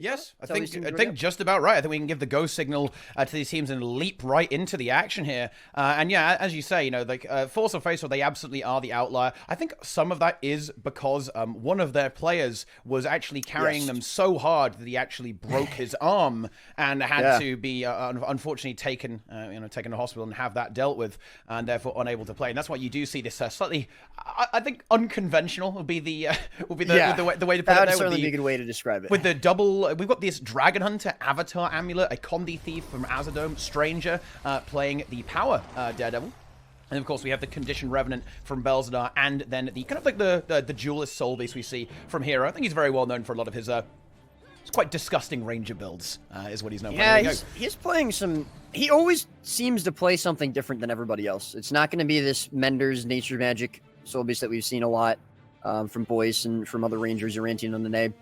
Yes, I think just about right. I think we can give the go signal to these teams and leap right into the action here. And yeah, as you say, like Forceful Faceroll, they absolutely are the outlier. I think some of that is because one of their players was actually carrying them so hard that he actually broke his arm and had to be unfortunately taken to hospital and have that dealt with, and therefore unable to play. And that's why you do see this slightly, I think, unconventional would be the way to put it. That would certainly be a good way to describe it. With the double. We've got this Dragon Hunter Avatar Amulet, a Condi Thief from Azadome, Stranger playing the Power Daredevil. And of course, we have the Conditioned Revenant from Belzadar, and then the kind of like the Duelist Soul Beast we see from Hero. I think he's very well known for a lot of his it's quite disgusting Ranger builds, is what he's known for. Yeah, he's playing some. He always seems to play something different than everybody else. It's not going to be this Mender's Nature Magic Soul Beast that we've seen a lot from Boyce and from other Rangers, Urantian on the name.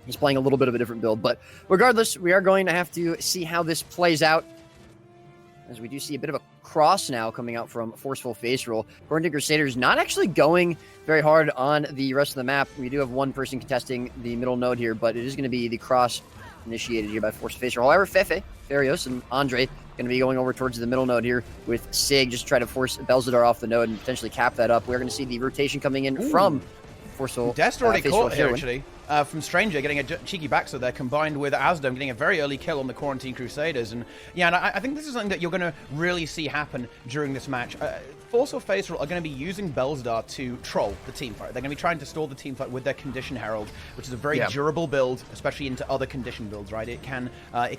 He's playing a little bit of a different build, but regardless, we are going to have to see how this plays out, as we do see a bit of a cross now coming out from Forceful Faceroll. According to Crusaders, not actually going very hard on the rest of the map. We do have one person contesting the middle node here, but it is going to be the cross initiated here by Forceful Faceroll. However, Fefe, Farios, and Andre going to be going over towards the middle node here with Sig, just to try to force Belzadar off the node and potentially cap that up. We're going to see the rotation coming in from Forceful. Dest already caught here, actually. From Stranger getting a cheeky backstab there, combined with Azadome getting a very early kill on the Quarantine Crusaders. And yeah, and I think this is something that you're going to really see happen during this match. Forceful Faceroll are going to be using Belzadar to troll the teamfight. They're going to be trying to stall the teamfight with their Condition Herald, which is a very durable build, especially into other condition builds, right? It can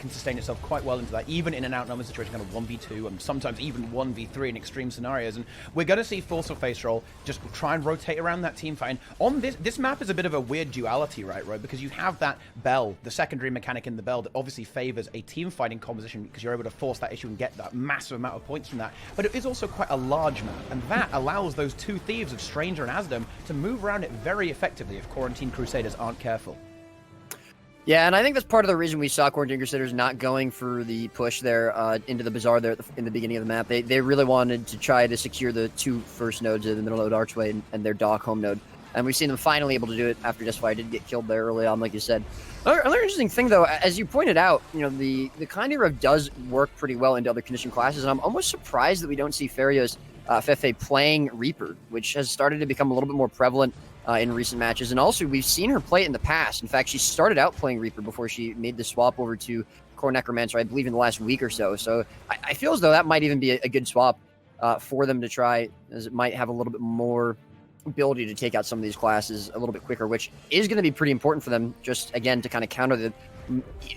sustain itself quite well into that, even in an outnumbered situation, kind of 1v2, and sometimes even 1v3 in extreme scenarios. And we're going to see Forceful Faceroll just try and rotate around that teamfight. And on this map is a bit of a weird duality, right? Because you have that bell, the secondary mechanic in the bell, that obviously favors a team fighting composition because you're able to force that issue and get that massive amount of points from that. But it is also quite a large map, and that allows those two thieves of Stranger and Azadome to move around it very effectively if Quarantine Crusaders aren't careful. Yeah, and I think that's part of the reason we saw Quarantine Crusaders not going for the push there into the Bazaar there in the beginning of the map. They really wanted to try to secure the two first nodes of the middle node Archway and their dock home node. And we've seen them finally able to do it after Deathfire did get killed there early on, like you said. Another interesting thing, though, as you pointed out, the Kind Rev does work pretty well into other condition classes, and I'm almost surprised that we don't see Farios Fefe playing Reaper, which has started to become a little bit more prevalent in recent matches. And also, we've seen her play it in the past. In fact, she started out playing Reaper before she made the swap over to Core Necromancer, I believe, in the last week or so. So I feel as though that might even be a good swap for them to try, as it might have a little bit more ability to take out some of these classes a little bit quicker, which is going to be pretty important for them, just again to kind of counter the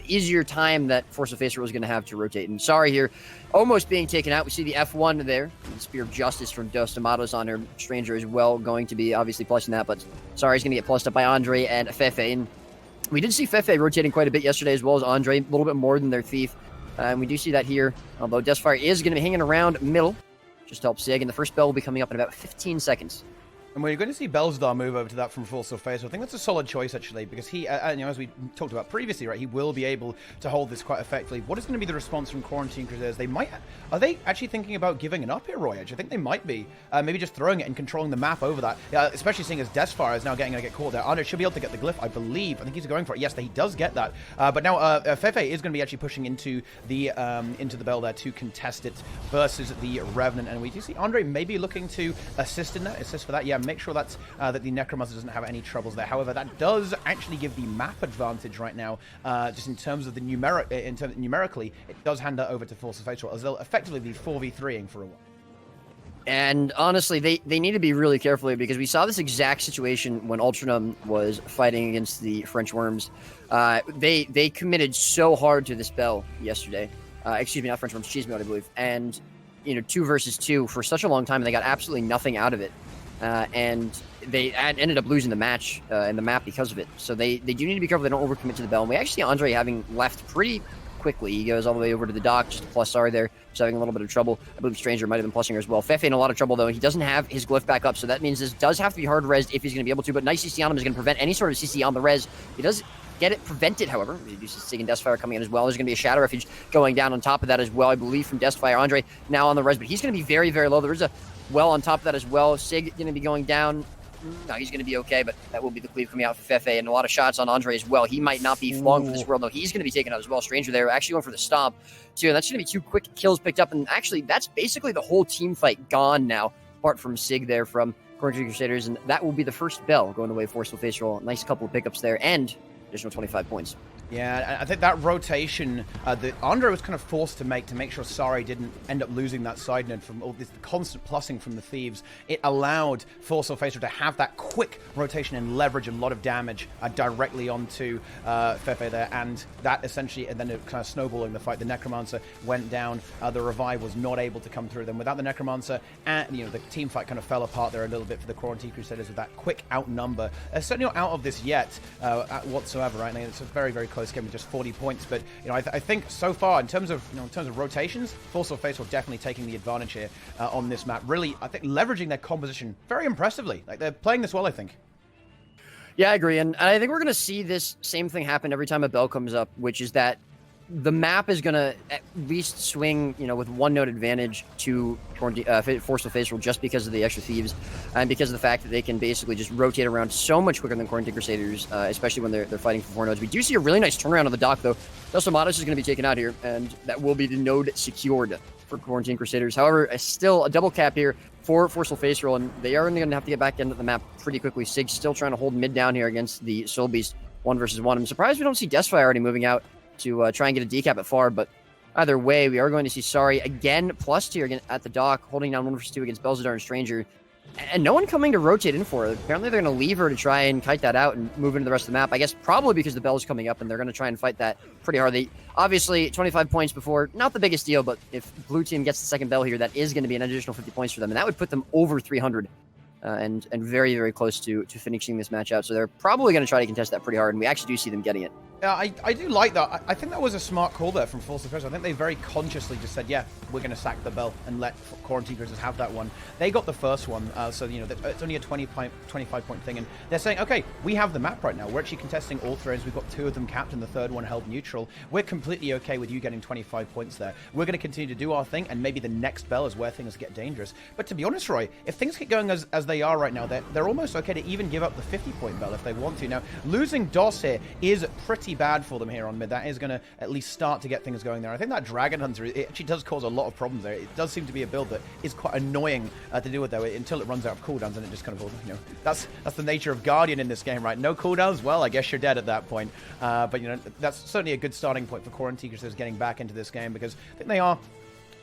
easier time that Forceful Faceroll is going to have to rotate. And sorry here, almost being taken out. We see the F1 there, the Spear of Justice from Dos Tomatos on her. Stranger as well, going to be obviously plussing that, but sorry, he's going to get plussed up by Andre and Fefe. And we did see Fefe rotating quite a bit yesterday, as well as Andre, a little bit more than their Thief. And we do see that here, although Deathfire is going to be hanging around middle, just to help Sig, and the first bell will be coming up in about 15 seconds. And we're going to see Belzadar move over to that from Forceful Faceroll. I think that's a solid choice, actually, because he, as we talked about previously, right, he will be able to hold this quite effectively. What is going to be the response from Quarantine Crusaders? Are they actually thinking about giving it up here, Roy Edge? I think they might be. Maybe just throwing it and controlling the map over that, especially seeing as Deathfire is now going to get caught there. Andre should be able to get the glyph, I believe. I think he's going for it. Yes, he does get that. But now Fefe is going to be actually pushing into the bell there to contest it versus the Revenant. And we do see Andre maybe looking to assist for that. Yeah, make sure that's that the Necromancer doesn't have any troubles there. However, that does actually give the map advantage right now, just in terms of the numerically, it does hand that over to Forceful Faceroll, as they'll effectively be 4v3ing for a while. And honestly, they need to be really careful here, because we saw this exact situation when Ultranum was fighting against the French Worms. They committed so hard to this bell yesterday. Excuse me, not French Worms, Cheese Mode, I believe. And 2 versus 2 for such a long time, and they got absolutely nothing out of it. And they ended up losing the match in the map because of it. So they do need to be careful they don't overcommit to the bell. And we actually see Andre having left pretty quickly. He goes all the way over to the dock, just a plus R there. He's having a little bit of trouble. I believe Stranger might have been plussing her as well. Fefe in a lot of trouble, though. He doesn't have his glyph back up, so that means this does have to be hard rezzed if he's going to be able to. But nice CC on him is going to prevent any sort of CC on the res. He does get it prevented, however. We do see Sig and Deathfire coming in as well. There's going to be a Shadow Refuge going down on top of that as well, I believe, from Deathfire. Andre now on the res, but he's going to be very, very low. There is a well on top of that as well. Sig going to be going down. No, he's going to be okay, but that will be the cleave coming out for Fefe, and a lot of shots on Andre as well. He might not be long for this world, though. He's going to be taken out as well. Stranger there actually going for the stomp, too, and that's going to be 2 quick kills picked up, and actually, that's basically the whole team fight gone now, apart from Sig there from Quarantine Crusaders, and that will be the first bell going away Forceful Faceroll. Nice couple of pickups there, and additional 25 points. Yeah, I think that rotation that Andre was kind of forced to make sure Sari didn't end up losing that side node from all this constant plussing from the Thieves. It allowed Forceful Faceroll to have that quick rotation and leverage a lot of damage directly onto Fefe there, and that essentially, and then it kind of snowballing the fight. The Necromancer went down, the revive was not able to come through. Then without the Necromancer, and the team fight kind of fell apart there a little bit for the Quarantine Crusaders with that quick outnumber. Certainly not out of this yet whatsoever, right? It's a very, very close game with just 40 points, but I think so far in terms of rotations, Forceful Faceroll definitely taking the advantage here on this map. Really, I think leveraging their composition very impressively. Like, they're playing this well, I think. Yeah, I agree, and I think we're going to see this same thing happen every time a bell comes up, which is that the map is going to at least swing, with 1 node advantage to Forceful Faceroll just because of the extra Thieves and because of the fact that they can basically just rotate around so much quicker than Quarantine Crusaders, especially when they're fighting for 4 nodes. We do see a really nice turnaround on the dock, though. Dustamatos is going to be taken out here, and that will be the node secured for Quarantine Crusaders. However, still a double cap here for Forceful Faceroll, and they are going to have to get back into the map pretty quickly. Sig's still trying to hold mid down here against the Soul Beast 1 versus 1. I'm surprised we don't see Deathfire already moving out to try and get a decap at far, but either way, we are going to see Sari again +2 again at the dock, holding down 1 versus 2 against Belzadar and Stranger, and no one coming to rotate in for her. Apparently, they're going to leave her to try and kite that out and move into the rest of the map. I guess probably because the bell's coming up, and they're going to try and fight that pretty hard. They obviously 25 points before, not the biggest deal, but if blue team gets the second bell here, that is going to be an additional 50 points for them, and that would put them over 300. And very, very close to finishing this match out. So they're probably going to try to contest that pretty hard, and we actually do see them getting it. Yeah, I do like that. I think that was a smart call there from Forceful Faceroll. I think they very consciously just said, yeah, we're going to sack the bell and let Quarantine Crusaders have that one. They got the first one, so it's only a 25-point thing, and they're saying, okay, we have the map right now. We're actually contesting all throws. We've got 2 of them capped and the third one held neutral. We're completely okay with you getting 25 points there. We're going to continue to do our thing, and maybe the next bell is where things get dangerous. But to be honest, Roy, if things keep going as they are right now, they're almost okay to even give up the 50-point bell if they want to. Now, losing DOS here is pretty bad for them here on mid. That is going to at least start to get things going there. I think that Dragon Hunter, it actually does cause a lot of problems there. It does seem to be a build that is quite annoying to deal with, though, until it runs out of cooldowns, and it just kind of, that's the nature of Guardian in this game, right? No cooldowns, well, I guess you're dead at that point. But, that's certainly a good starting point for Quarantine Crusaders getting back into this game, because I think they are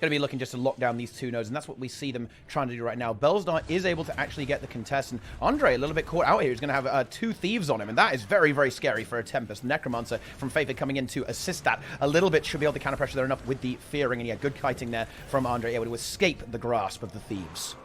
going to be looking just to lock down these 2 nodes, and that's what we see them trying to do right now. Belzadar is able to actually get the contest, and Andre a little bit caught out here. He's going to have 2 Thieves on him, and that is very, very scary for a Tempest. Necromancer from Fefe coming in to assist that a little bit, should be able to counter pressure there enough with the fearing, and yeah, good kiting there from Andre, able to escape the grasp of the Thieves.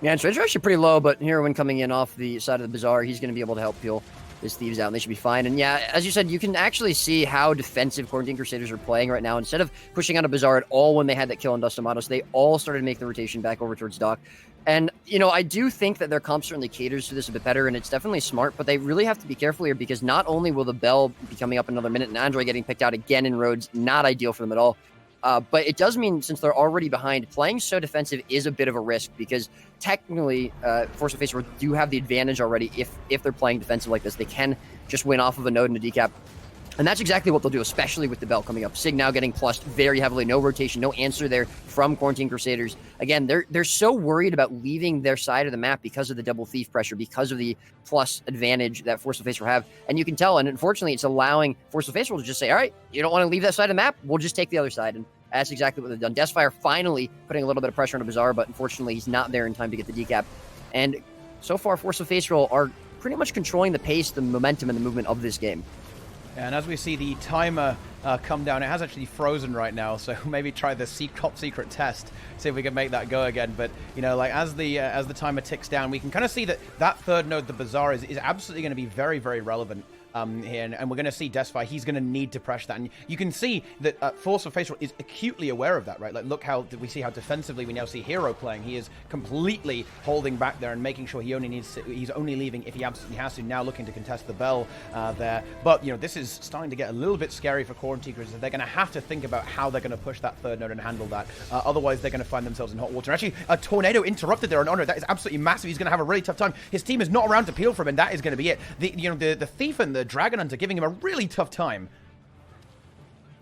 Yeah, and Stranger actually pretty low, but Heroin coming in off the side of the Bazaar, he's going to be able to help peel his Thieves out, and they should be fine. And yeah, as you said, you can actually see how defensive Quarantine Crusaders are playing right now. Instead of pushing out a Bazaar at all when they had that kill on Dustamatos, they all started to make the rotation back over towards Dock. And, I do think that their comp certainly caters to this a bit better, and it's definitely smart, but they really have to be careful here, because not only will the bell be coming up another minute, and Andre getting picked out again in Rhodes, not ideal for them at all. But it does mean, since they're already behind, playing so defensive is a bit of a risk, because technically Forceful Faceroll do have the advantage already if they're playing defensive like this. They can just win off of a node and a decap. And that's exactly what they'll do, especially with the bell coming up. Sig now getting plussed very heavily. No rotation, no answer there from Quarantine Crusaders. Again, they're so worried about leaving their side of the map because of the double thief pressure, because of the plus advantage that Forceful Faceroll have. And you can tell, and unfortunately, it's allowing Forceful Faceroll to just say, all right, you don't want to leave that side of the map? We'll just take the other side. And that's exactly what they've done. Deathfire finally putting a little bit of pressure on a Bazaar, but unfortunately, he's not there in time to get the decap. And so far, Forceful Faceroll are pretty much controlling the pace, the momentum, and the movement of this game. And as we see the timer come down, it has actually frozen right now, so maybe try the top secret test, see if we can make that go again. But as the timer ticks down, we can kind of see that third node, the Bazaar, is absolutely going to be very, very relevant here, and we're going to see Deathfire. He's going to need to pressure that, and you can see that Forceful Faceroll is acutely aware of that, right? Like, look how we see how defensively we now see Hero playing. He is completely holding back there and making sure he's only leaving if he absolutely has to. Now looking to contest the bell there, but this is starting to get a little bit scary for Quarantine Crusaders. They're going to have to think about how they're going to push that third node and handle that. Otherwise, they're going to find themselves in hot water. Actually, a tornado interrupted there on Honor. That is absolutely massive. He's going to have a really tough time. His team is not around to peel from him, and that is going to be it. The Thief and the Dragon Hunter giving him a really tough time.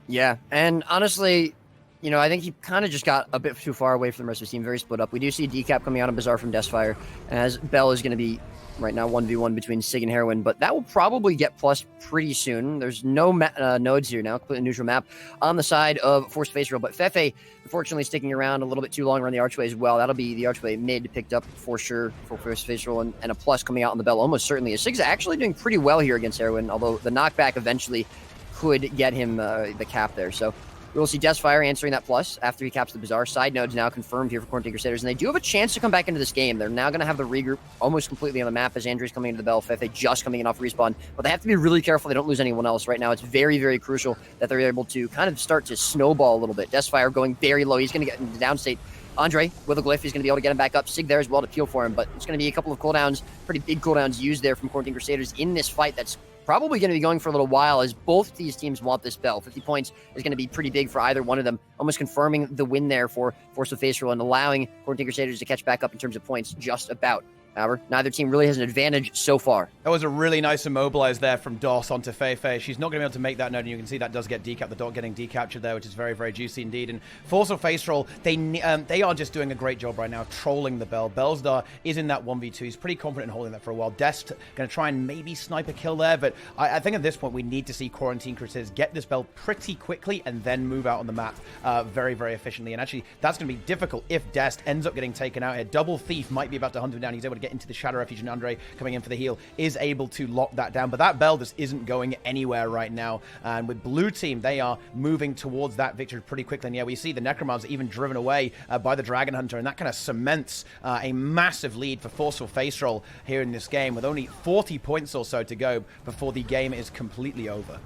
Yeah, and honestly, I think he kind of just got a bit too far away from the rest of his team. Very split up. We do see decap coming out on Bazaar from Deathfire, as Bell is going to be right now 1v1 between Sig and Heroin, but that will probably get plus pretty soon. There's no nodes here now, completely neutral map on the side of Forceful Faceroll, but Fefe, unfortunately, sticking around a little bit too long around the archway as well. That'll be the archway mid picked up for sure for Forceful Faceroll, and a plus coming out on the Bell almost certainly. Sig's actually doing pretty well here against Heroin, although the knockback eventually could get him the cap there. So we'll see Deathfire answering that plus after he caps the Bazaar. Side node's now confirmed here for Quarantine Crusaders, and they do have a chance to come back into this game. They're now going to have the regroup almost completely on the map as Andre's coming into the Bell, Fefe just coming in off respawn. But they have to be really careful they don't lose anyone else. Right now, it's very, very crucial that they're able to kind of start to snowball a little bit. Deathfire going very low. He's going to get into downstate. Andre with a glyph is going to be able to get him back up. Sig there as well to peel for him, but it's going to be a couple of cooldowns, pretty big cooldowns used there from Quarantine Crusaders in this fight that's probably going to be going for a little while, as both these teams want this bell. 50 points is going to be pretty big for either one of them, almost confirming the win there for Forceful Faceroll and allowing Quarantine Crusaders to catch back up in terms of points just about. However, neither team really has an advantage so far. That was a really nice immobilize there from DOS onto Feifei. She's not going to be able to make that node, and you can see that does get decapped. The dot getting decaptured there, which is very, very juicy indeed. And Forceful Faceroll, they are just doing a great job right now, trolling the Bell. Bellstar is in that 1v2. He's pretty confident in holding that for a while. Dest going to try and maybe snipe a kill there, but I think at this point we need to see Quarantine Crusaders get this Bell pretty quickly and then move out on the map very, very efficiently. And actually, that's going to be difficult if Dest ends up getting taken out here. Double Thief might be about to hunt him down. He's able to get into the Shadow Refuge, and Andre coming in for the heal is able to lock that down. But that Bell just isn't going anywhere right now. And with Blue Team, they are moving towards that victory pretty quickly. And yeah, we see the Necromancer even driven away by the Dragon Hunter, and that kind of cements a massive lead for Forceful Faceroll here in this game, with only 40 points or so to go before the game is completely over.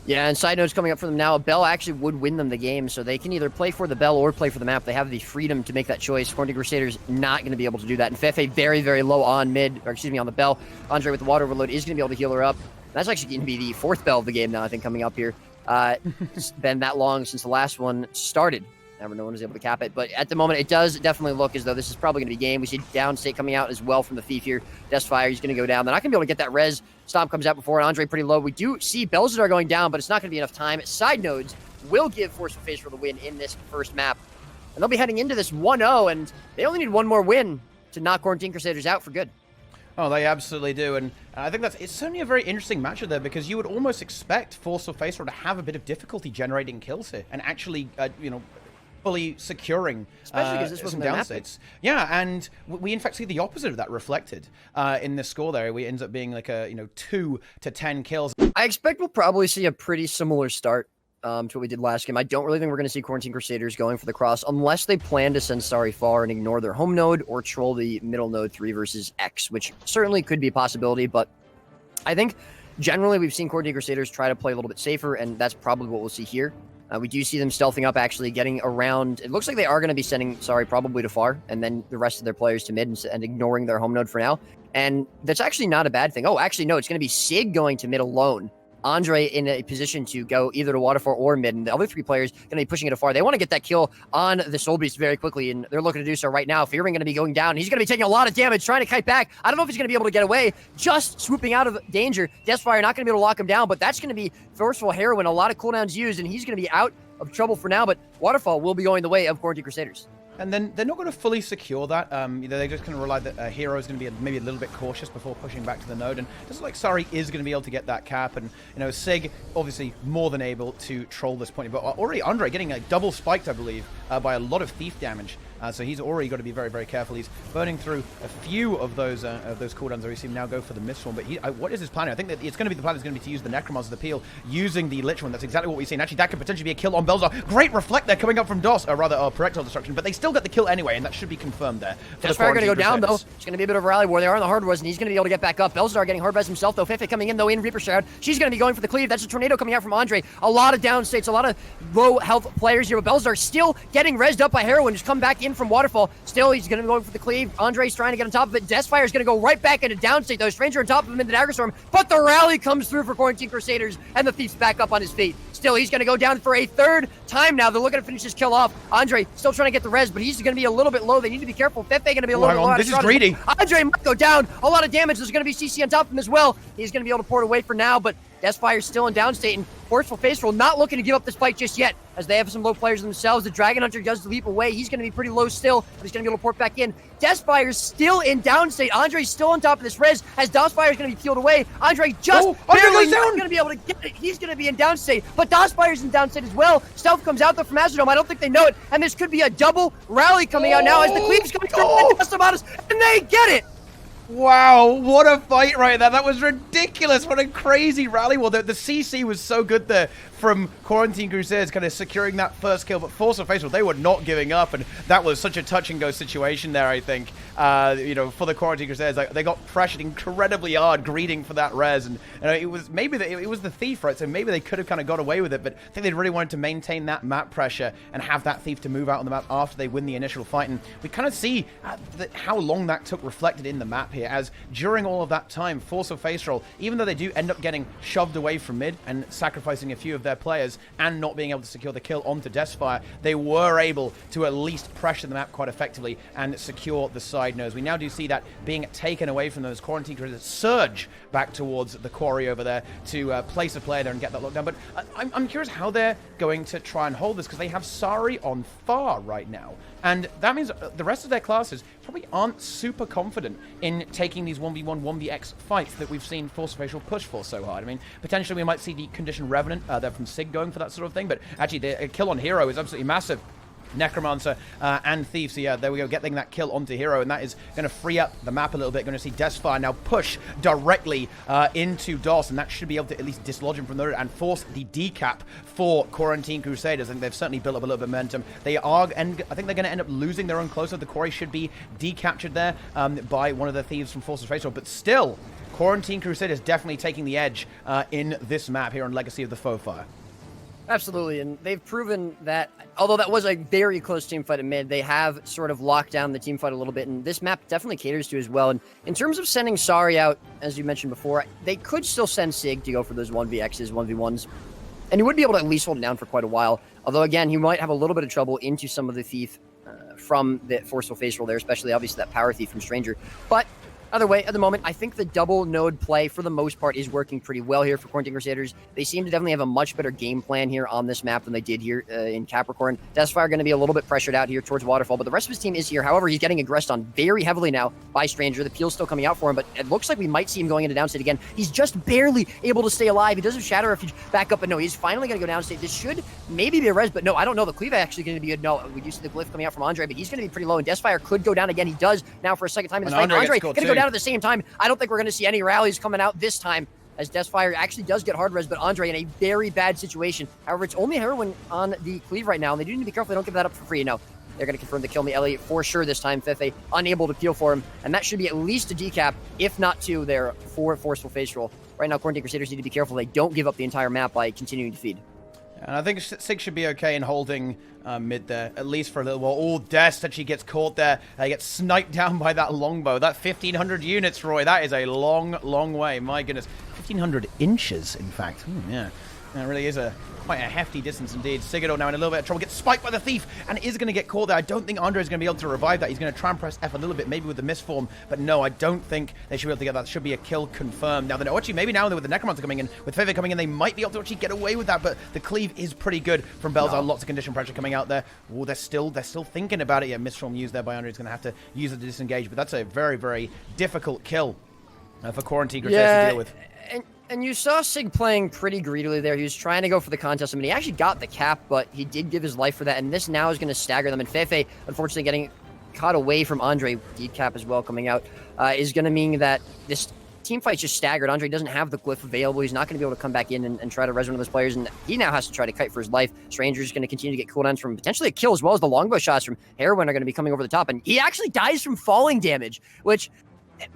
Yeah, and side notes coming up for them now. A Bell actually would win them the game, so they can either play for the Bell or play for the map. They have the freedom to make that choice. Quarantine Crusaders not going to be able to do that. And Fefe very, very low on mid, or excuse me, on the Bell. Andre with the Water Overload is going to be able to heal her up. That's actually going to be the fourth Bell of the game now, I think, coming up here. It's been that long since the last one started. Never no one was able to cap it, but at the moment it does definitely look as though this is probably going to be game. We see Downstate coming out as well from the Thief here. Deathfire, he's going to go down. They're not going to be able to get that res. Stomp comes out before, and Andre pretty low. We do see Belzadar going down, but it's not going to be enough time. Side nodes will give Forceful Faceroll the win in this first map, and they'll be heading into this 1-0, and they only need one more win to knock Quarantine Crusaders out for good. Oh, they absolutely do, and I think it's certainly a very interesting matchup there, because you would almost expect Forceful Faceroll to have a bit of difficulty generating kills here, and actually, fully securing some downstates. Yeah, and we in fact see the opposite of that reflected in the score there. We ends up being like a 2 to 10 kills. I expect we'll probably see a pretty similar start to what we did last game. I don't really think we're going to see Quarantine Crusaders going for the cross unless they plan to send Starry far and ignore their home node or troll the middle node 3 versus X, which certainly could be a possibility, but I think generally we've seen Quarantine Crusaders try to play a little bit safer, and that's probably what we'll see here. We do see them stealthing up, actually getting around. It looks like they are going to be sending Sorry probably to far, and then the rest of their players to mid and ignoring their home node for now. And that's actually not a bad thing. Oh, actually, no, it's going to be Sig going to mid alone. Andre in a position to go either to Waterfall or mid, and the other 3 players going to be pushing it afar. They want to get that kill on the Soul Beast very quickly, and they're looking to do so right now. Fearing going to be going down. He's going to be taking a lot of damage, trying to kite back. I don't know if he's going to be able to get away, just swooping out of danger. Deathfire not going to be able to lock him down, but that's going to be Forceful Heroin. A lot of cooldowns used, and he's going to be out of trouble for now, but Waterfall will be going the way of Quarantine Crusaders. And then they're not going to fully secure that. They're just going to rely that Hero is going to be maybe a little bit cautious before pushing back to the node. And just like Sari is going to be able to get that cap. And, Sig obviously more than able to troll this point. But already Andre getting double spiked, I believe, by a lot of Thief damage So he's already got to be very, very careful. He's burning through a few of those cooldowns. We see him now go for the Mistform. But what is his plan? I think that it's going to be the plan is going to be to use the Necromancer's Appeal using the Lich One. That's exactly what we've seen. Actually, that could potentially be a kill on Belzar. Great reflect there coming up from DOS, or rather, projectile destruction. But they still get the kill anyway, and that should be confirmed there. Deathfire going to go down, though. It's going to be a bit of a rally war. They are on the hard res, and he's going to be able to get back up. Belzar getting hard res himself, though. Fefe coming in, though, in Reaper Shroud. She's going to be going for the cleave. That's a tornado coming out from Andre. A lot of down states, a lot of low health players here. But Belzar still getting rezzed up by Heroin. Just come back in from Waterfall. Still, he's going to be going for the cleave. Andre's trying to get on top of it. Deathfire is going to go right back into down state, though. Stranger on top of him in the Dagger Storm. But the rally comes through for Quarantine Crusaders, and the Thief's back up on his feet. Still, he's going to go down for a third time now. They're looking to finish this kill off. Andre still trying to get the res, but he's going to be a little bit low. They need to be careful. Fefe going to be a little bit low. This is greedy. Andre might go down. A lot of damage. There's going to be CC on top of him as well. He's going to be able to pour it away for now, but Deathfire's still in downstate, and Forceful Faceroll not looking to give up this fight just yet, as they have some low players themselves. The Dragon Hunter does leap away. He's going to be pretty low still, but he's going to be able to port back in. Deathfire's still in downstate. Andre's still on top of this res, as Deathfire's going to be peeled away. Andre just barely not going to be able to get it. He's going to be in downstate, but Deathfire's in downstate as well. Stealth comes out there from Azadome. I don't think they know it, and this could be a double rally coming out now as the Cleave's going through and they get it. Wow, what a fight right there. That was ridiculous. What a crazy rally. Well, the CC was so good there from Quarantine Crusaders, kind of securing that first kill. But Forceful Faceroll, they were not giving up, and that was such a touch-and-go situation there, I think. For the Quarantine Crusaders, they got pressured incredibly hard, greeting for that res, and it was maybe it was the Thief, right? So maybe they could have kind of got away with it, but I think they really wanted to maintain that map pressure and have that Thief to move out on the map after they win the initial fight. And we kind of see how long that took reflected in the map here, as during all of that time, Forceful Faceroll, even though they do end up getting shoved away from mid and sacrificing a few of their players and not being able to secure the kill onto Deathfire, they were able to at least pressure the map quite effectively and secure the side nose. We now do see that being taken away from those Quarantine Crusaders, surge back towards the quarry over there to place a player there and get that lockdown. But I'm curious how they're going to try and hold this, because they have Sari on far right now. And that means the rest of their classes probably aren't super confident in taking these 1v1, 1vx fights that we've seen Forceful Faceroll push for so hard. I mean, potentially we might see the Conditioned Revenant there from Sig going for that sort of thing, but actually the kill on Hero is absolutely massive. Necromancer and Thief. So yeah, there we go, getting that kill onto Hero, and that is going to free up the map a little bit. Going to see Deathfire now push directly into DOS, and that should be able to at least dislodge him from there and force the decap for Quarantine Crusaders. And they've certainly built up a little bit of momentum. They are, and I think they're going to end up losing their own closer. The quarry should be decaptured there by one of the thieves from Forceful Faceroll, but still, Quarantine Crusaders definitely taking the edge in this map here on Legacy of the Foefire. Absolutely, and they've proven that, although that was a very close team fight at mid, they have sort of locked down the team fight a little bit, and this map definitely caters to as well. And in terms of sending Sari out, as you mentioned before, they could still send Sig to go for those 1vx's, 1v1s, and he would be able to at least hold it down for quite a while. Although, again, he might have a little bit of trouble into some of the Thief from the Forceful Faceroll there, especially, obviously, that Power Thief from Stranger. But either way, at the moment, I think the double node play, for the most part, is working pretty well here for Quarantine Crusaders. They seem to definitely have a much better game plan here on this map than they did here in Capricorn. Deathfire going to be a little bit pressured out here towards Waterfall, but the rest of his team is here. However, he's getting aggressed on very heavily now by Stranger. The peel's still coming out for him, but it looks like we might see him going into downstate again. He's just barely able to stay alive. He does have Shadow Refuge back up, but no, he's finally going to go downstate. This should maybe be a res, but no, I don't know. The cleave actually going to be good. No, we do see the glyph coming out from Andre, but he's going to be pretty low, and Deathfire could go down again. He does now for a second time in this fight. Andre going to go down at the same time. I don't think we're going to see any rallies coming out this time, as Deathfire actually does get hard res, but Andre in a very bad situation. However, it's only Heroin on the cleave right now, and they do need to be careful they don't give that up for free. No, they're going to confirm the kill me Elliot for sure this time. Fefe unable to peel for him, and that should be at least a decap, if not two, there for Forceful Faceroll. Right now, Quarantine Crusaders need to be careful they don't give up the entire map by continuing to feed. And I think Sig should be okay in holding mid there, at least for a little while. Oh, Dest actually gets caught there. He gets sniped down by that longbow. That 1,500 units, Roy, that is a long, long way. My goodness. 1,500 inches, in fact. Yeah. That really is quite a hefty distance indeed. Sigurd now in a little bit of trouble. Gets spiked by the Thief and is going to get caught there. I don't think Andre is going to be able to revive that. He's going to try and press F a little bit, maybe with the Mistform. But no, I don't think they should be able to get that. Should be a kill confirmed. Now, actually, maybe now with the Necromancer coming in, with Fefe coming in, they might be able to actually get away with that. But the cleave is pretty good from Belzar. No. Lots of condition pressure coming out there. Oh, they're still thinking about it. Yeah, Mistform used there by Andre. He's going to have to use it to disengage. But that's a very, very difficult kill for Quarantine Crusaders to deal with. And you saw Sig playing pretty greedily there. He was trying to go for the contest. I mean, he actually got the cap, but he did give his life for that. And this now is going to stagger them. And Feifei, unfortunately, getting caught away from Andre, decap as well coming out, is going to mean that this team fight's just staggered. Andre doesn't have the glyph available. He's not going to be able to come back in and try to res one of those players. And he now has to try to kite for his life. Stranger's going to continue to get cooldowns from potentially a kill, as well as the longbow shots from Heroin are going to be coming over the top. And he actually dies from falling damage, which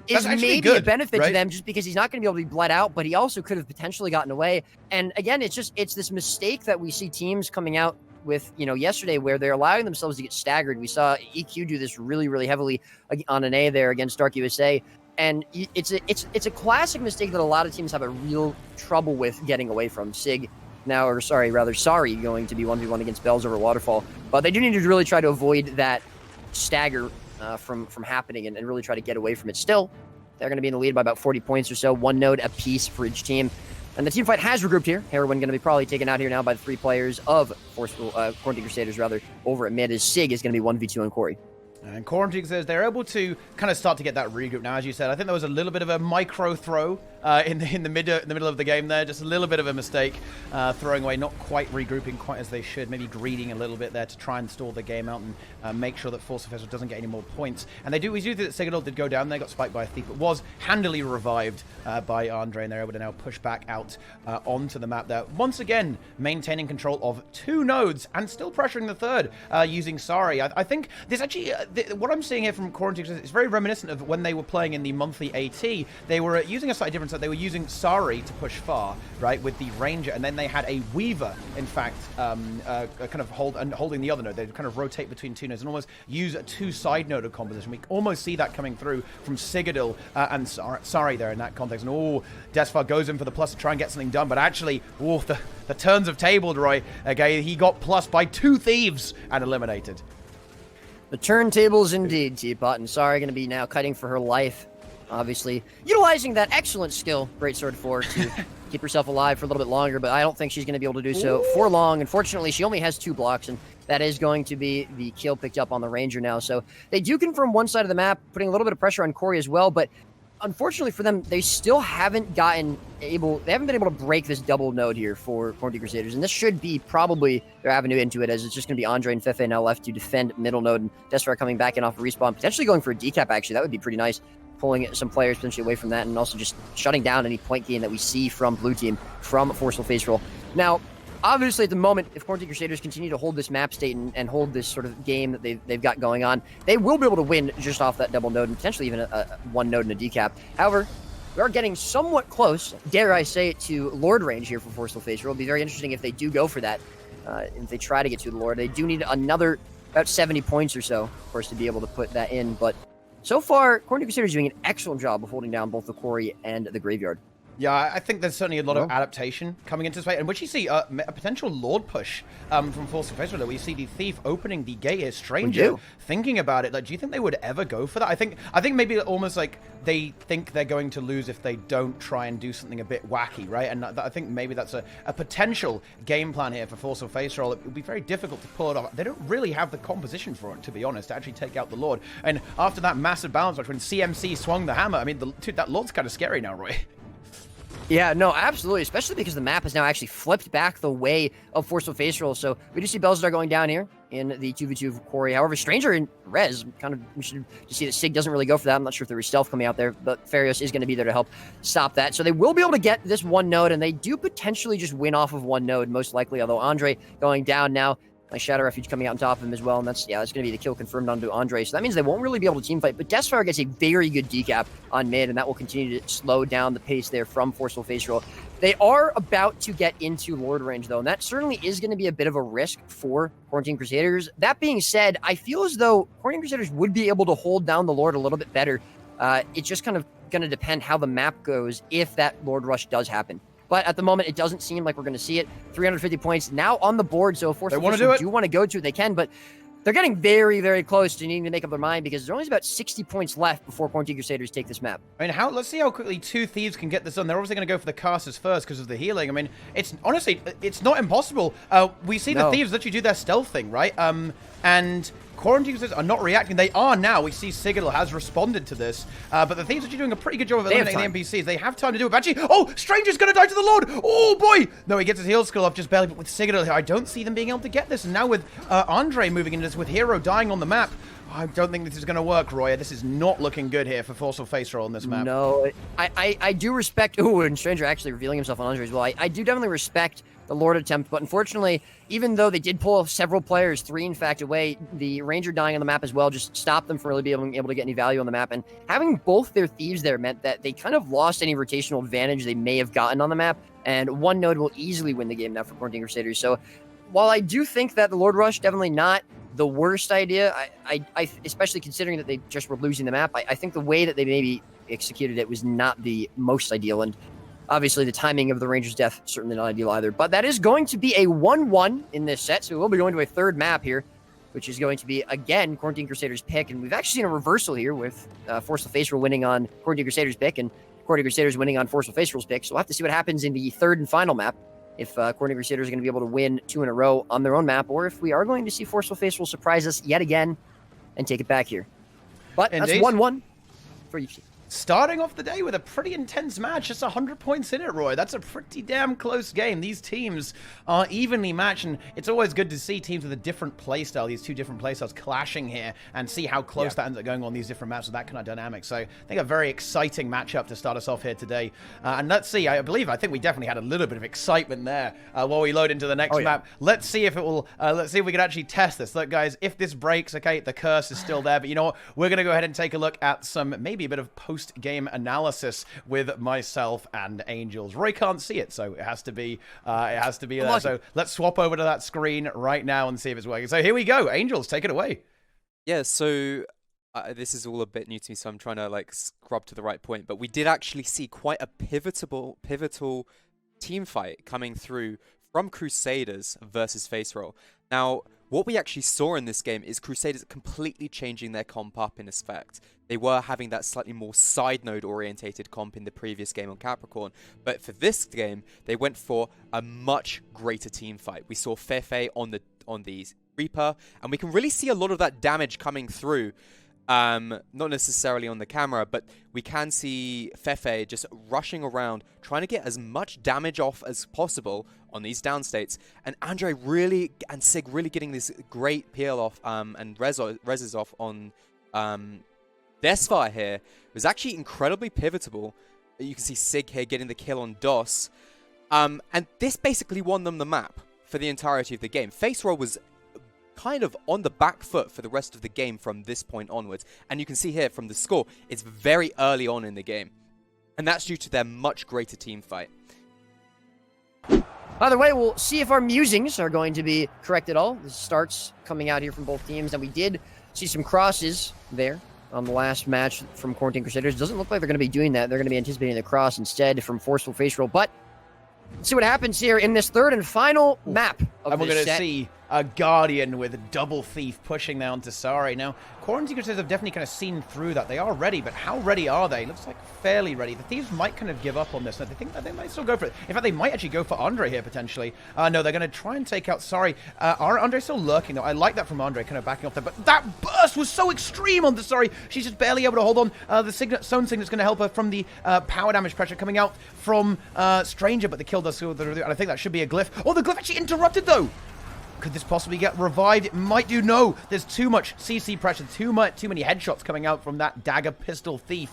is maybe good, a benefit right? to them, just because he's not going to be able to be bled out, but he also could have potentially gotten away. And again, it's this mistake that we see teams coming out with, yesterday, where they're allowing themselves to get staggered. We saw EQ do this really, really heavily on an A there against Dark USA. And it's a classic mistake that a lot of teams have a real trouble with getting away from. Sig Sorry, going to be 1v1 against Bells over Waterfall. But they do need to really try to avoid that stagger from happening and really try to get away from it. Still, they're going to be in the lead by about 40 points or so, 1 node apiece for each team. And the team fight has regrouped here. Heroin going to be probably taken out here now by the 3 players of Quarantine Crusaders, over at mid, as Sig is going to be 1v2 on Corey. And Quarantine says they're able to kind of start to get that regroup now. As you said, I think there was a little bit of a micro throw in the middle of the game there. Just a little bit of a mistake, throwing away, not quite regrouping quite as they should. Maybe greeding a little bit there to try and stall the game out and make sure that Forceful Faceroll doesn't get any more points. And we do think that Citadel did go down there, got spiked by a thief, but was handily revived by Andre, and they're able to now push back out onto the map there. Once again, maintaining control of 2 nodes and still pressuring the third using Sari. I think this actually... what I'm seeing here from Quarantine is very reminiscent of when they were playing in the monthly AT. They were using a slightly different set. They were using Sari to push far, right, with the Ranger, and then they had a Weaver, in fact, kind of holding the other node. They'd kind of rotate between 2 nodes and almost use a 2-side node of composition. We almost see that coming through from Citadel and Sari there in that context. And Desfar goes in for the plus to try and get something done, but actually, the turns of table, Roy. Okay, he got plus by 2 thieves and eliminated. The turntables indeed, Teapot, and Sari going to be now cutting for her life, obviously. Utilizing that excellent skill, Greatsword 4, to keep herself alive for a little bit longer, but I don't think she's going to be able to do so for long. Unfortunately, she only has 2 blocks, and that is going to be the kill picked up on the Ranger now. So they do confirm one side of the map, putting a little bit of pressure on Corey as well, but unfortunately for them, they still haven't been able to break this double node here for Quarantine Crusaders, and this should be probably their avenue into it, as it's just going to be Andre and Feifei now left to defend middle node, and Desfar coming back in off a respawn, potentially going for a decap, actually. That would be pretty nice, pulling some players potentially away from that, and also just shutting down any point gain that we see from blue team, from Forceful Faceroll. Now, obviously, at the moment, if Quarantine Crusaders continue to hold this map state and hold this sort of game that they've got going on, they will be able to win just off that double node and potentially even a 1 node and a decap. However, we are getting somewhat close, dare I say it, to Lord range here for Forceful Faceroll. It'll be very interesting if they do go for that. If they try to get to the Lord, they do need another about 70 points or so, of course, to be able to put that in. But so far, Quarantine Crusaders doing an excellent job of holding down both the Quarry and the Graveyard. Yeah, I think there's certainly a lot of adaptation coming into this fight, and we see a potential Lord push from Forceful Faceroll. We see the Thief opening the gate here. Stranger thinking about it. Like, do you think they would ever go for that? I think maybe almost like they think they're going to lose if they don't try and do something a bit wacky, right? And I think maybe that's a potential game plan here for Forceful Faceroll. It would be very difficult to pull it off. They don't really have the composition for it, to be honest, to actually take out the Lord. And after that massive balance match when CMC swung the hammer, I mean, that Lord's kind of scary now, Roy. Yeah, no, absolutely, especially because the map has now actually flipped back the way of Forceful Faceroll. So we do see Belzadar going down here in the 2v2 Quarry. However, Stranger and Rez, we should see that Sig doesn't really go for that. I'm not sure if there was stealth coming out there, but Farios is going to be there to help stop that. So they will be able to get this 1 node, and they do potentially just win off of 1 node, most likely, although Andre going down now. Nice Shadow Refuge coming out on top of him as well, and that's going to be the kill confirmed onto Andre. So that means they won't really be able to teamfight, but Desfar gets a very good decap on mid, and that will continue to slow down the pace there from Forceful Faceroll. They are about to get into Lord range, though, and that certainly is going to be a bit of a risk for Quarantine Crusaders. That being said, I feel as though Quarantine Crusaders would be able to hold down the Lord a little bit better. It's just kind of going to depend how the map goes if that Lord rush does happen. But at the moment, it doesn't seem like we're going to see it. 350 points now on the board, so if Forceful Faceroll do want to go to it, they can, but they're getting very, very close to needing to make up their mind because there's only about 60 points left before Quarantine Crusaders take this map. I mean, let's see how quickly 2 Thieves can get this done. They're obviously going to go for the casters first because of the healing. I mean, honestly, it's not impossible. We see the Thieves literally do their stealth thing, right? And Quarantine Crusaders are not reacting. They are now. We see Sigurd has responded to this. But the Thieves are doing a pretty good job of eliminating the NPCs. They have time to do it. But actually, oh, Stranger's going to die to the Lord. Oh, boy. No, he gets his heal skill off just barely. But with Sigurd here, I don't see them being able to get this. And now with Andre moving into this, with Hero dying on the map, I don't think this is going to work, Roya. This is not looking good here for Forceful Faceroll on this map. No, I do respect... Ooh, and Stranger actually revealing himself on Andre as well. I do definitely respect the Lord attempt, but unfortunately, even though they did pull several players, 3 in fact away, the Ranger dying on the map as well just stopped them from really being able to get any value on the map. And having both their Thieves there meant that they kind of lost any rotational advantage they may have gotten on the map, and one node will easily win the game now for Quarantine Crusaders. So while I do think that the Lord Rush definitely not the worst idea, I especially considering that they just were losing the map, I think the way that they maybe executed it was not the most ideal, and obviously the timing of the Rangers' death certainly not ideal either. But that is going to be a 1-1 in this set, so we'll be going to a third map here, which is going to be, again, Quarantine Crusaders' pick, and we've actually seen a reversal here with Forceful Faceroll winning on Quarantine Crusaders' pick, and Quarantine Crusaders winning on Forceful Faceroll's pick, so we'll have to see what happens in the third and final map, if Quarantine Crusaders are going to be able to win 2 in a row on their own map, or if we are going to see Forceful Faceroll surprise us yet again and take it back here. But Indeed. That's 1-1 for each team. Starting off the day with a pretty intense match, just 100 points in it, Roy. That's a pretty damn close game. These teams are evenly matched, and it's always good to see teams with a different playstyle, these 2 different playstyles clashing here, and see how close that ends up going on these different maps with that kind of dynamic. So I think a very exciting matchup to start us off here today. And let's see, I think we definitely had a little bit of excitement there while we load into the next map. Let's see if it will, let's see if we can actually test this. Look, guys, if this breaks, okay, the curse is still there, but you know what? We're going to go ahead and take a look at some, maybe a bit of post-game analysis with myself and Angels. Roy can't see it, so it has to be there. So let's swap over to that screen right now and see if it's working. So here we go. Angels, take it away. Yeah, so this is all a bit new to me, so I'm trying to like scrub to the right point. But we did actually see quite a pivotal team fight coming through from Crusaders versus Faceroll. Now, what we actually saw in this game is Crusaders completely changing their comp up in effect. They were having that slightly more side node orientated comp in the previous game on Capricorn, but for this game, they went for a much greater team fight. We saw Fefe on the Reaper, and we can really see a lot of that damage coming through. Not necessarily on the camera, but we can see Fefe just rushing around, trying to get as much damage off as possible on these downstates. And Andre really, and Sig really getting this great peel off and reses off on Desfire here. It was actually incredibly pivotal. You can see Sig here getting the kill on DOS. And this basically won them the map for the entirety of the game. Faceroll was kind of on the back foot for the rest of the game from this point onwards. And you can see here from the score, it's very early on in the game. And that's due to their much greater team fight. By the way, we'll see if our musings are going to be correct at all. The starts coming out here from both teams, and we did see some crosses there on the last match from Quarantine Crusaders. Doesn't look like they're going to be doing that. They're going to be anticipating the cross instead from Forceful Faceroll. But let's see what happens here in this third and final map of and we're going to set. see a Guardian with a double Thief pushing down to Sari. Now, Quarantine Crusaders have definitely kind of seen through that. They are ready, but how ready are they? Looks like fairly ready. The Thieves might kind of give up on this. They think that they might still go for it. In fact, they might actually go for Andre here, potentially. No, they're going to try and take out Sari. Andre's still lurking, though. I like that from Andre, kind of backing off there. But that burst was so extreme on the Sari. She's just barely able to hold on. The Zone Signet's going to help her from the power damage pressure coming out from Stranger, but the kill does go through. And I think that should be a glyph. Oh, the glyph actually interrupted, though. Could this possibly get revived? It might do. No, there's too much CC pressure, too many headshots coming out from that dagger pistol thief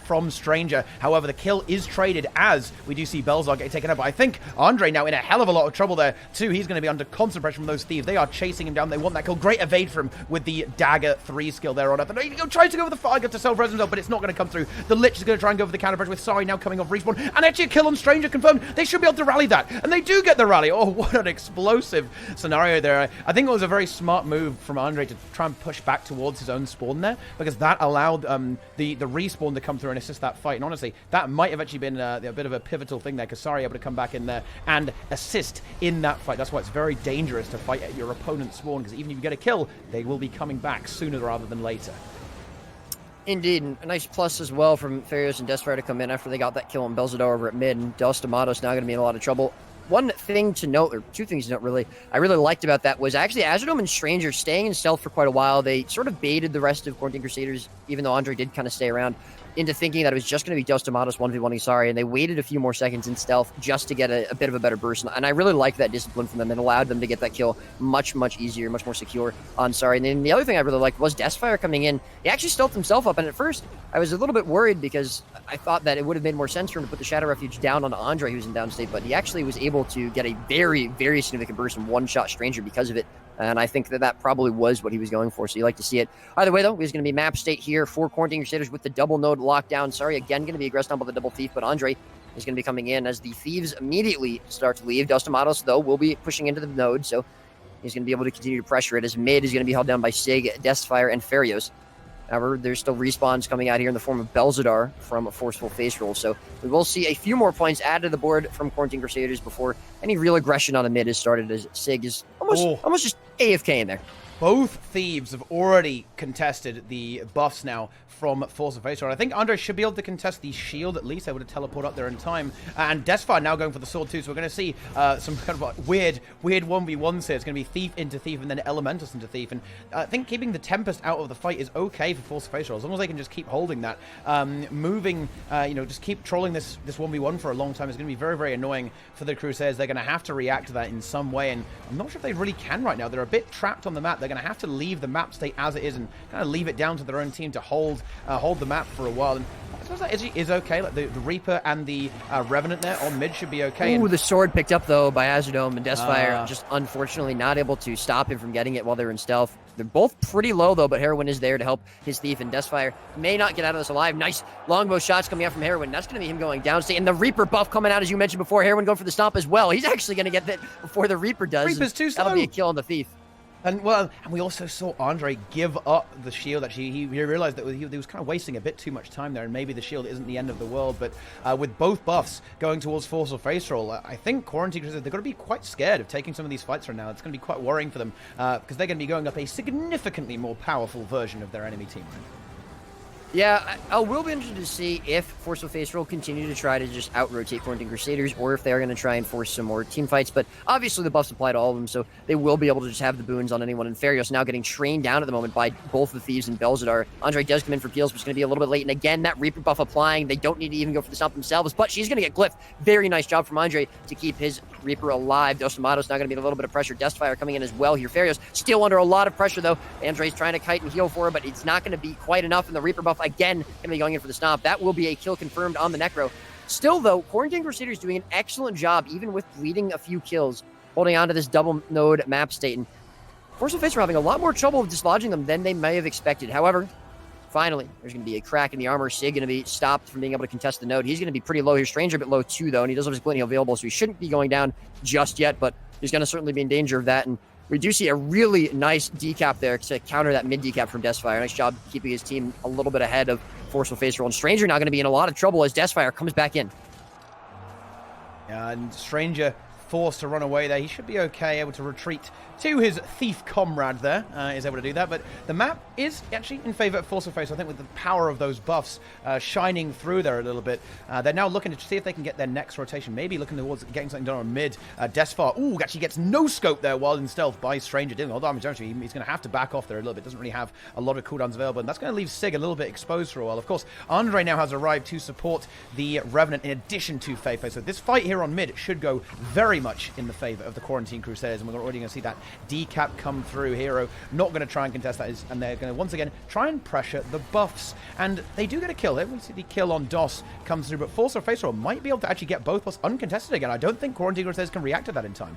from Stranger. However, the kill is traded as we do see Belzar get taken out. But I think Andre now in a hell of a lot of trouble there too. He's going to be under constant pressure from those thieves. They are chasing him down. They want that kill. Great evade from him with the dagger 3 skill there on up. And he tries to go for the fire to self-res himself, but it's not going to come through. The Lich is going to try and go for the counter pressure with Sari now coming off respawn. And actually a kill on Stranger confirmed. They should be able to rally that. And they do get the rally. Oh, what an explosive scenario there. I think it was a very smart move from Andre to try and push back towards his own spawn there, because that allowed the respawn to come through and assist that fight. And honestly, that might have actually been a bit of a pivotal thing there, because Sari able to come back in there and assist in that fight. That's why it's very dangerous to fight at your opponent's spawn, because even if you get a kill, they will be coming back sooner rather than later. Indeed, and a nice plus as well from Farios and Desfire to come in after they got that kill on Belzador over at mid, and Dos Tomatos now going to be in a lot of trouble. one thing to note, or two things to note really, I really liked about that was actually Azure and Stranger staying in stealth for quite a while. They sort of baited the rest of Quarantine Crusaders, even though Andre did kind of stay around, into thinking that it was just going to be Dos Tomatos 1v1ing Sorry, and they waited a few more seconds in stealth just to get a bit of a better burst. And I really liked that discipline from them. It allowed them to get that kill much, much easier, much more secure on Sorry. And then the other thing I really liked was Deathfire coming in. He actually stealthed himself up, and at first I was a little bit worried because I thought that it would have made more sense for him to put the Shadow Refuge down on Andre, who's in downstate, but he actually was able to get a very, very significant burst and one-shot Stranger because of it. And I think that probably was what he was going for, so you like to see it. Either way, though, he's going to be map state here for Quarantine Crusaders with the double node lockdown. Sorry, again, going to be aggressed on by the double thief, but Andre is going to be coming in as the thieves immediately start to leave. Dos Tomatos, though, will be pushing into the node, so he's going to be able to continue to pressure it as mid is going to be held down by Sig, Deathfire, and Farios. However, there's still respawns coming out here in the form of Belzadar from a Forceful Faceroll. So we will see a few more points added to the board from Quarantine Crusaders before any real aggression on a mid is started, as Sig is almost just AFK in there. Both thieves have already contested the buffs now from Forceful Faceroll. I think Andre should be able to contest the shield at least, able to teleport up there in time. And Deathfire now going for the sword too, so we're going to see some kind of like weird 1v1s here. It's going to be Thief into Thief and then Elementus into Thief. And I think keeping the Tempest out of the fight is okay for Forceful Faceroll, as long as they can just keep holding that. Moving, just keep trolling this 1v1 for a long time is going to be very, very annoying for the Crusaders. They're going to have to react to that in some way, and I'm not sure if they really can right now. They're a bit trapped on the map. They're going to have to leave the map state as it is and kind of leave it down to their own team to hold the map for a while. And I suppose that is okay. Like the Reaper and the Revenant there on mid should be okay. Ooh, the sword picked up though by Azure and Deathfire, just unfortunately not able to stop him from getting it while they're in stealth. They're both pretty low though, but Heroin is there to help his Thief, and Deathfire may not get out of this alive. Nice longbow shots coming out from Heroin. That's going to be him going downstate, and the Reaper buff coming out as you mentioned before. Heroin going for the stomp as well. He's actually going to get that before the Reaper does. Reaper's too slow. That'll be a kill on the Thief. And we also saw Andre give up the shield. Actually, he realized that he was kind of wasting a bit too much time there, and maybe the shield isn't the end of the world. But with both buffs going towards Forceful Faceroll, I think Quarantine Crusaders, they're going to be quite scared of taking some of these fights right now. It's going to be quite worrying for them because they're going to be going up a significantly more powerful version of their enemy team. Yeah, I will be interested to see if Forceful Faceroll continue to try to just out-rotate Quarantine Crusaders, or if they're going to try and force some more team fights. But obviously the buffs apply to all of them, so they will be able to just have the boons on anyone. And Farios now getting trained down at the moment by both the Thieves and Belzadar. Andre does come in for kills, but it's going to be a little bit late. And again, that Reaper buff applying. They don't need to even go for the stomp themselves, but she's going to get glyphed. Very nice job from Andre to keep his Reaper alive. Dos Tomatos now going to be a little bit of pressure. Deathfire coming in as well here. Farios still under a lot of pressure, though. Andre's trying to kite and heal for her, but it's not going to be quite enough. And the Reaper buff, again, going to be going in for the stomp. That will be a kill confirmed on the Necro. Still, though, Quarantine Crusaders doing an excellent job, even with bleeding a few kills, holding on to this double node map state. And Forceful Faceroll having a lot more trouble dislodging them than they may have expected. However, finally, there's going to be a crack in the armor. Sig going to be stopped from being able to contest the node. He's going to be pretty low here. Stranger a bit low too, though, and he does have his Glinny available, so he shouldn't be going down just yet, but he's going to certainly be in danger of that. And we do see a really nice decap there to counter that mid decap from Deathfire. Nice job keeping his team a little bit ahead of Forceful Faceroll. And Stranger now going to be in a lot of trouble as Deathfire comes back in. Yeah, and Stranger forced to run away there. He should be okay, able to retreat to his thief comrade there, is able to do that. But the map is actually in favor of Forceful Face. I think with the power of those buffs shining through there a little bit, they're now looking to see if they can get their next rotation. Maybe looking towards getting something done on mid. Deathfire, actually gets no scope there while in stealth by Stranger. Didn't all damage. Actually, he's going to have to back off there a little bit. Doesn't really have a lot of cooldowns available, and that's going to leave Sig a little bit exposed for a while. Of course, Andre now has arrived to support the Revenant in addition to Feifei. So this fight here on mid should go very much in the favor of the Quarantine Crusaders, and we're already going to see that decap come through. Hero not going to try and contest that, and they're going to once again try and pressure the buffs, and they do get a kill here. We see the kill on DOS comes through, but Forceful Faceroll might be able to actually get both buffs uncontested again. I don't think Quarantine Crusaders can react to that in time.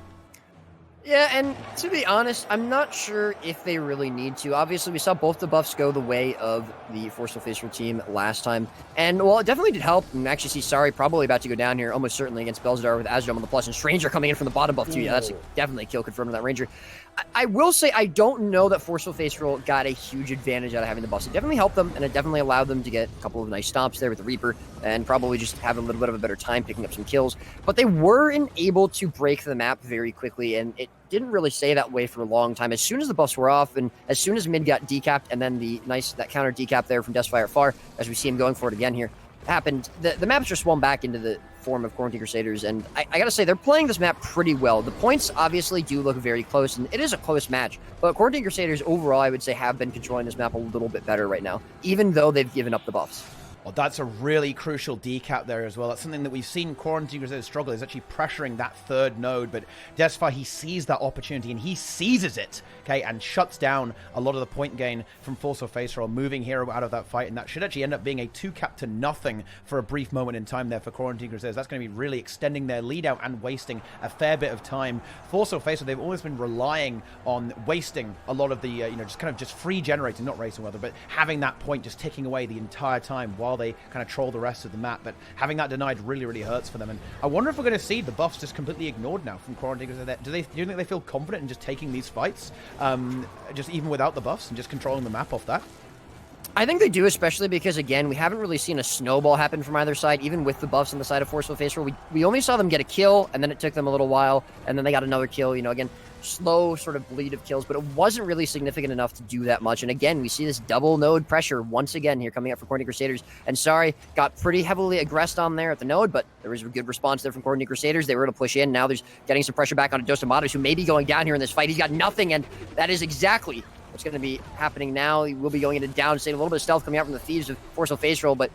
Yeah, and to be honest, I'm not sure if they really need to. Obviously, we saw both the buffs go the way of the Forceful Faceroll team last time. And, well, it definitely did help. And actually see Sorry probably about to go down here, almost certainly against Belzadar with Azure on the plus. And Stranger coming in from the bottom buff, too. Yeah, that's definitely a kill confirmed on that Ranger. I will say I don't know that Forceful Faceroll got a huge advantage out of having the buffs. It definitely helped them, and it definitely allowed them to get a couple of nice stomps there with the Reaper, and probably just have a little bit of a better time picking up some kills. But they weren't able to break the map very quickly, and it didn't really stay that way for a long time. As soon as the buffs were off, and as soon as mid got decapped, and then that counter decap there from Deathfire far, as we see him going for it again here, happened, the maps just swung back into the form of Quarantine Crusaders, and I gotta say, they're playing this map pretty well. The points obviously do look very close, and it is a close match, but Quarantine Crusaders overall, I would say, have been controlling this map a little bit better right now, even though they've given up the buffs. Well, that's a really crucial decap there as well. That's something that we've seen Quarantine Crusaders struggle, is actually pressuring that third node. But Desfire, he sees that opportunity and he seizes it, okay, and shuts down a lot of the point gain from Forceful Faceroll, moving Hero out of that fight. And that should actually end up being a 2-cap to nothing for a brief moment in time there for Quarantine Crusaders. That's going to be really extending their lead out and wasting a fair bit of time. Forceful Faceroll, they've always been relying on wasting a lot of the, just kind of just free generating, not racing weather, but having that point just ticking away the entire time while they kind of troll the rest of the map. But having that denied really, really hurts for them. And I wonder if we're going to see the buffs just completely ignored now from Quarantine. Do you think they feel confident in just taking these fights, just even without the buffs and just controlling the map off that? I think they do, especially because, again, we haven't really seen a snowball happen from either side, even with the buffs on the side of Forceful Faceroll. We only saw them get a kill, and then it took them a little while, and then they got another kill. Again, slow sort of bleed of kills, but it wasn't really significant enough to do that much. And again, we see this double node pressure once again here coming up for Quarantine Crusaders. And sorry, got pretty heavily aggressed on there at the node, but there was a good response there from Quarantine Crusaders. They were able to push in. Now there's getting some pressure back on Dos Tomatos, who may be going down here in this fight. He's got nothing, and that is exactly what's going to be happening now. He will be going into down state. A little bit of stealth coming out from the Thieves of Forceful Faceroll, but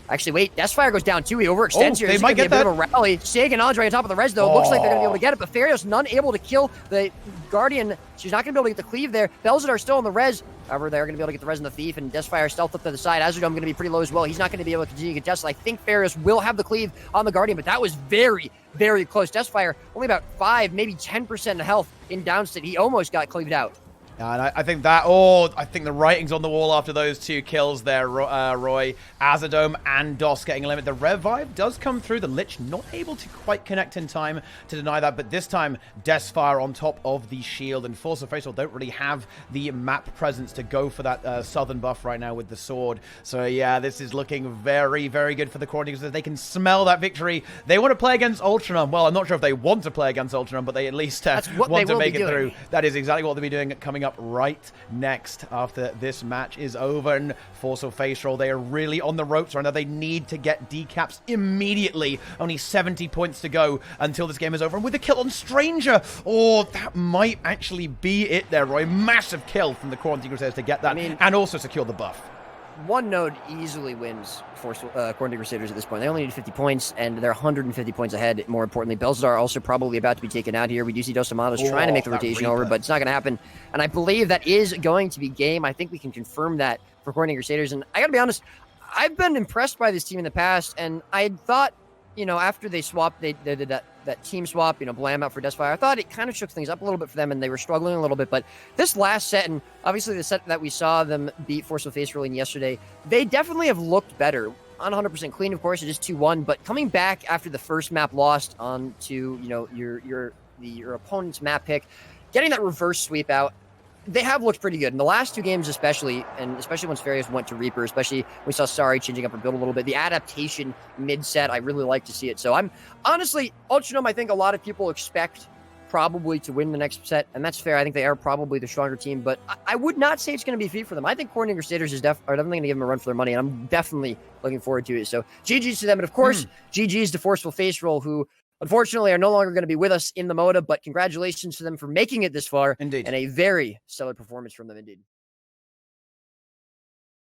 actually, wait, Desfire goes down too. He overextends here. They This might is going to get be a bit of a rally. Sig and Andre on top of the res, though. It looks like they're going to be able to get it, but Farios none able to kill the Guardian. She's not going to be able to get the cleave there. Belzadar still on the res. However, they're going to be able to get the res on the Thief, and Desfire stealth up to the side. Azurdome going to be pretty low as well. He's not going to be able to continue to contest. I think Farios will have the cleave on the Guardian, but that was very, very close. Desfire only about 5, maybe 10% health in downstate. He almost got cleaved out. And I think that, I think the writing's on the wall after those 2 kills there, Roy. Azurdome and Dos getting eliminated. The revive does come through. The Lich not able to quite connect in time to deny that, but this time, Desfire on top of the shield, and Force of Faceroll don't really have the map presence to go for that southern buff right now with the sword. So yeah, this is looking very, very good for the Quarantine because they can smell that victory. They want to play against Ultranum. Well, I'm not sure if they want to play against Ultranum, but they at least want to make it through. That is exactly what they'll be doing coming up right next after this match is over. And Forceful Faceroll, they are really on the ropes right now. They need to get decaps immediately. Only 70 points to go until this game is over. And with a kill on Stranger, that might actually be it there, Roy. Massive kill from the Quarantine Crusaders to get that, and also secure the buff. One node easily wins for Quarantine Crusaders at this point. They only need 50 points, and they're 150 points ahead, more importantly. Belzadar also probably about to be taken out here. We do see Dos Tomatos trying to make the rotation over, but it's not going to happen. And I believe that is going to be game. I think we can confirm that for Quarantine Crusaders. And I got to be honest, I've been impressed by this team in the past, and I had thought, after they swapped, they did that team swap, Blam out for Desfire, I thought it kind of shook things up a little bit for them, and they were struggling a little bit. But this last set, and obviously the set that we saw them beat Forceful Faceroll in yesterday, they definitely have looked better. On 100% clean, of course, it is 2-1, but coming back after the first map lost on to, your opponent's map pick, getting that reverse sweep out, they have looked pretty good. In the last 2 games especially, and especially once Farios went to Reaper, especially we saw Sari changing up her build a little bit, the adaptation mid-set, I really like to see it. So I'm honestly, Ultranum, I think a lot of people expect probably to win the next set, and that's fair. I think they are probably the stronger team, but I would not say it's going to be a feat for them. I think Quarantine Crusaders are definitely going to give them a run for their money, and I'm definitely looking forward to it. So GG's to them, and of course, GG's to Forceful Faceroll, who unfortunately are no longer going to be with us in the MODA, but congratulations to them for making it this far. Indeed. And a very stellar performance from them indeed.